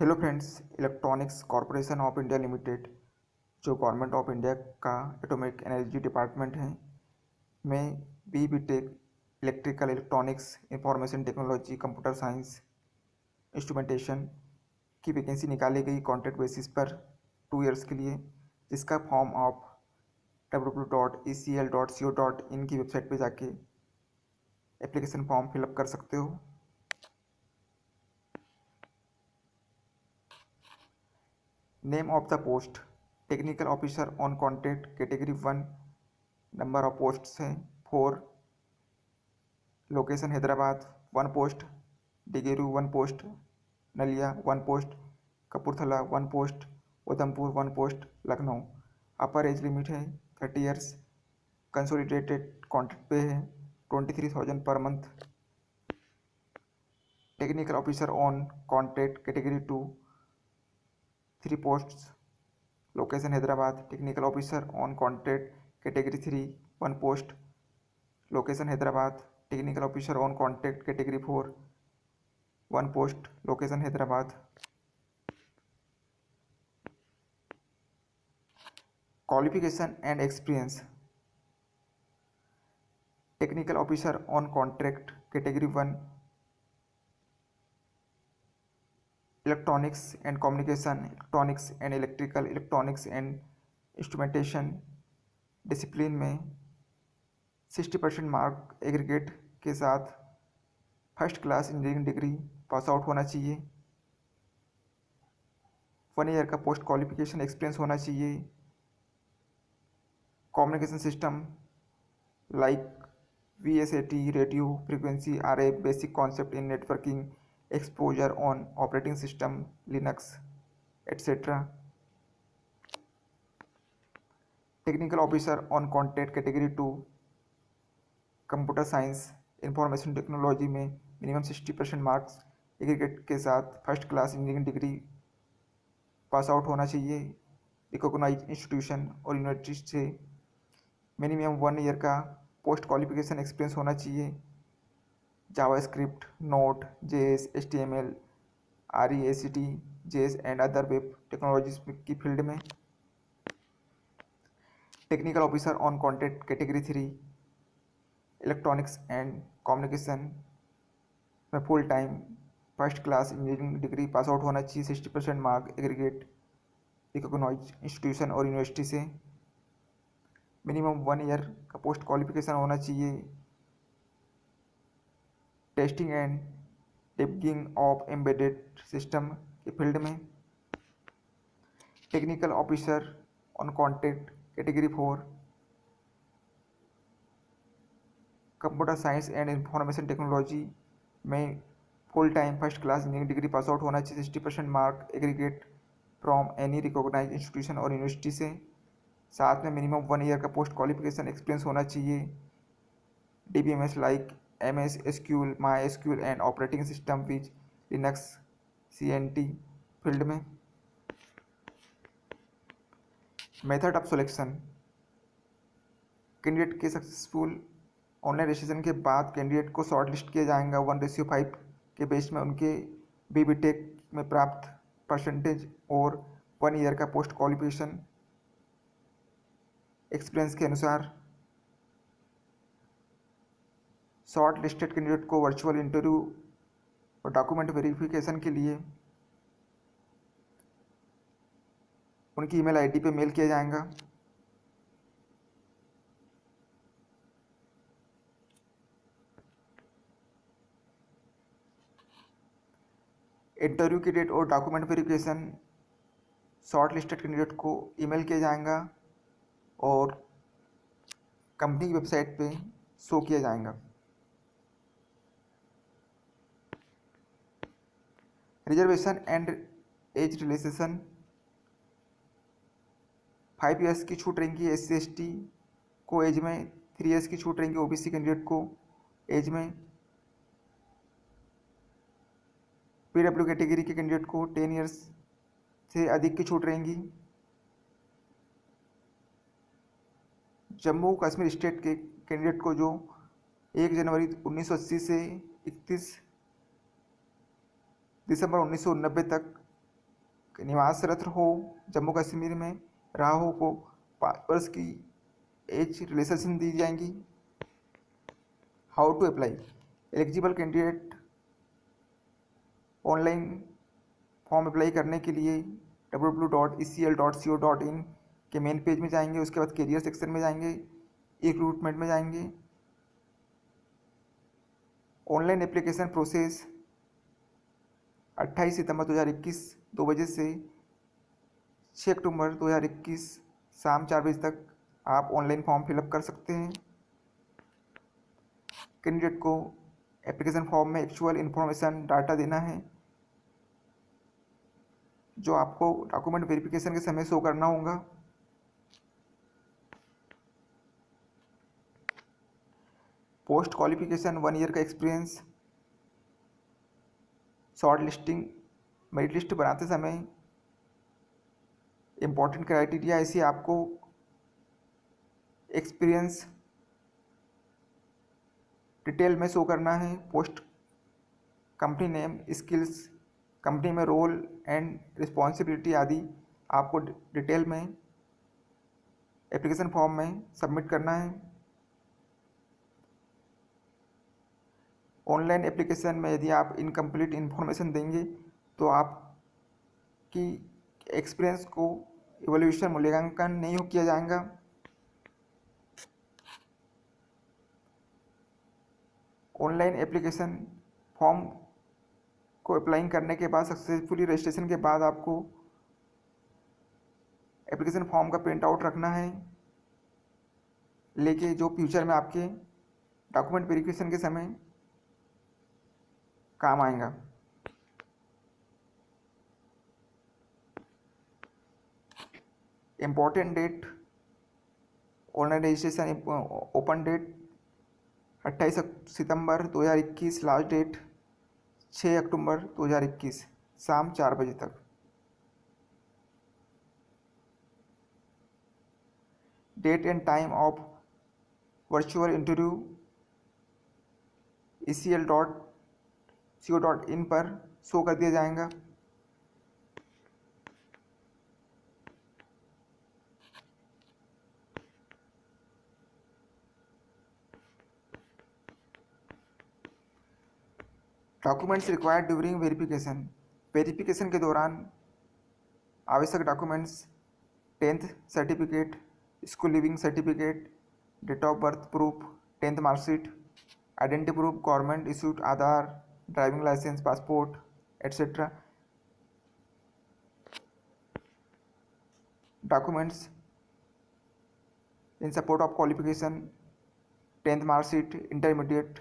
Hello friends. Electronics Corporation of India Limited, जो government of India का atomic energy department है, में B tech electrical electronics information technology computer science instrumentation की vacancy निकाली गई contract basis पर 2 years के लिए, जिसका फॉर्म आप www.ecl.co.in की वेबसाइट पे जाके एप्लीकेशन फॉर्म फिलअप कर सकते हो। Name of the post technical officer on contract category 1। Number of posts हैं 4। लोकेशन हैदराबाद 1 पोस्ट, डिगेरू 1 पोस्ट, नलिया 1 post, Kapurthala 1 post, Udhampur 1 post, Lucknow. अपर एज लिमिट है 30 ईयर्स। कंसोलिडेटेड कॉन्ट्रैक्ट पे है 23,000 per month. Technical officer on contract category 2 3 posts. Location Hyderabad. Technical officer on contract category 3 1 post. Location Hyderabad. Technical officer on contract category 4 1 post. Location Hyderabad. Qualification and experience. Technical officer on contract category 1 electronics and communication, electronics and electrical, electronics and instrumentation discipline में 60% mark aggregate के साथ first class engineering degree pass out होना चाहिए। 1 year का post qualification experience होना चाहिए। Communication system like VSAT, radio frequency, RF, basic concept in networking, exposure on operating system Linux etcetera. Technical officer on contract category 2 computer science information technology में minimum 60% marks aggregate के साथ first class engineering degree pass out होना चाहिए recognise institution और university से। Minimum 1 year का post qualification experience होना चाहिए JavaScript, node, JS, HTML, REACT, JS and other web technologies की फील्ड में। Technical officer on contract category 3 electronics and communication में full time first class engineering degree pass out होना चाहिए 60% mark aggregate recognize institution और university से। Minimum 1 year का post qualification होना चाहिए testing and debugging of embedded system के field में। Technical officer on contract category 4 computer science and information technology में full time first class engineering degree pass out होना चाहिए 60% mark aggregate from any recognise institution और university से। साथ में minimum 1 year का पोस्ट क्वालिफिकेशन एक्सपीरियंस होना चाहिए DBMS like MS SQL, MySQL and operating system which Linux CNT field में। मेथड ऑफ सिलेक्शन कैंडिडेट के सक्सेसफुल ऑनलाइन रजिस्ट्रेशन के बाद कैंडिडेट को शॉर्ट लिस्ट किया जाएगा 1:5 के बेस में उनके BTech में प्राप्त परसेंटेज और 1 ईयर का पोस्ट क्वालिफिकेशन एक्सपीरियंस के अनुसार। शॉर्ट लिस्टेड कैंडिडेट को वर्चुअल इंटरव्यू और डॉक्यूमेंट वेरिफिकेशन के लिए उनकी ईमेल ID पे मेल किया जाएगा। इंटरव्यू की डेट और document verification short listed candidate को ईमेल किया जाएगा और कंपनी की वेबसाइट पे शो किया जाएगा। Reservation and age relaxation 5 years की छूट रहेंगी SC/ST को एज में, 3 ईयर्स की छूट रहेंगी OBC कैंडिडेट को एज में। PW कैटेगरी के कैंडिडेट को 10 ईयर्स से अधिक की छूट रहेंगी। जम्मू कश्मीर स्टेट के कैंडिडेट को जो 1 जनवरी 1980 से 31 दिसंबर 1990 तक निवासरत हो, जम्मू कश्मीर में रहा हो को 5 वर्ष की एज रिलैक्सेशन दी जाएंगी। How to apply. Eligible candidate online form apply करने के लिए www.ecl.co.in के मेन पेज में जाएंगे। उसके बाद करियर सेक्शन में जाएंगे, रिक्रूटमेंट में जाएंगे। ऑनलाइन एप्लीकेशन प्रोसेस 28 सितंबर 2021 2 बजे से 6 अक्टूबर 2021 शाम 4 बजे तक आप ऑनलाइन फॉर्म फिलअप कर सकते हैं। कैंडिडेट को एप्लीकेशन फॉर्म में एक्चुअल इन्फॉर्मेशन डाटा देना है जो आपको डॉक्यूमेंट वेरिफिकेशन के समय शो करना होगा। पोस्ट क्वालिफिकेशन 1 ईयर का experience. Short listing merit list बनाते समय इम्पॉर्टेंट क्राइटेरिया ऐसे आपको एक्सपीरियंस डिटेल में शो करना है। Post, company name, skills, company में रोल एंड रिस्पॉन्सिबिलिटी आदि आपको डिटेल में एप्लीकेशन फॉर्म में सबमिट करना है। ऑनलाइन एप्लीकेशन में यदि आप इनकम्प्लीट इन्फॉर्मेशन देंगे तो आपकी एक्सपीरियंस को इवैल्यूएशन मूल्यांकन नहीं किया जाएगा। ऑनलाइन एप्लीकेशन फॉर्म को अप्लाई करने के बाद सक्सेसफुली रजिस्ट्रेशन के बाद आपको एप्लीकेशन फॉर्म का प्रिंट आउट रखना है लेके, जो फ्यूचर में आपके डॉक्यूमेंट वेरिफिकेशन के समय काम आएगा। Important date online registration open date 28 सितंबर 2021, लास्ट डेट 6 अक्टूबर 2021 शाम 4 बजे तक। Date and time of virtual interview ecl.co.in पर शो कर दिया जाएगा। Documents required during verification. Verification के दौरान आवश्यक documents 10th certificate, school leaving certificate, date of birth proof, 10th marksheet, identity proof, government issued Aadhaar, driving licence, passport etcetera. Documents in support of qualification 10th marksheet, intermediate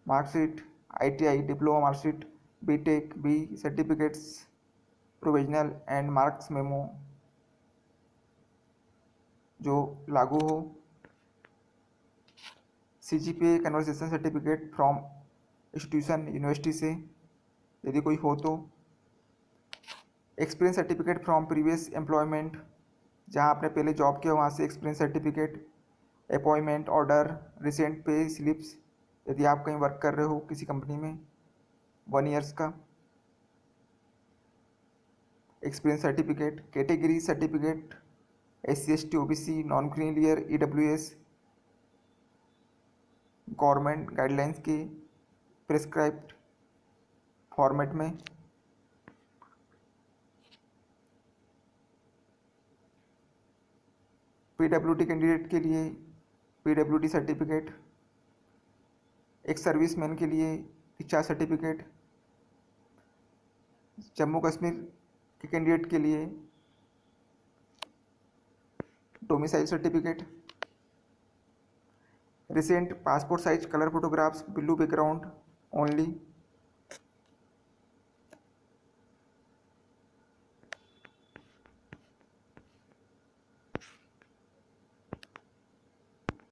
marksheet, ITI diploma marksheet, BTech B certificates, provisional and marks memo जो लागू हो, CGPA conversation certificate from institution university से यदि कोई हो तो, experience certificate from previous employment जहां आपने पहले जॉब किया वहां से experience certificate, appointment order, recent pay slips यदि आप कहीं वर्क कर रहे हो किसी कंपनी में 1 ईयर्स का, experience certificate, category certificate SC ST OBC non creamy layer EWS government guidelines के प्रिस्क्राइब्ड फॉर्मेट में, PWD कैंडिडेट के लिए PWD सर्टिफिकेट, एक सर्विसमैन के लिए डिस्चार्ज सर्टिफिकेट, जम्मू कश्मीर के कैंडिडेट के लिए domicile certificate, recent passport size colour photographs blue background only.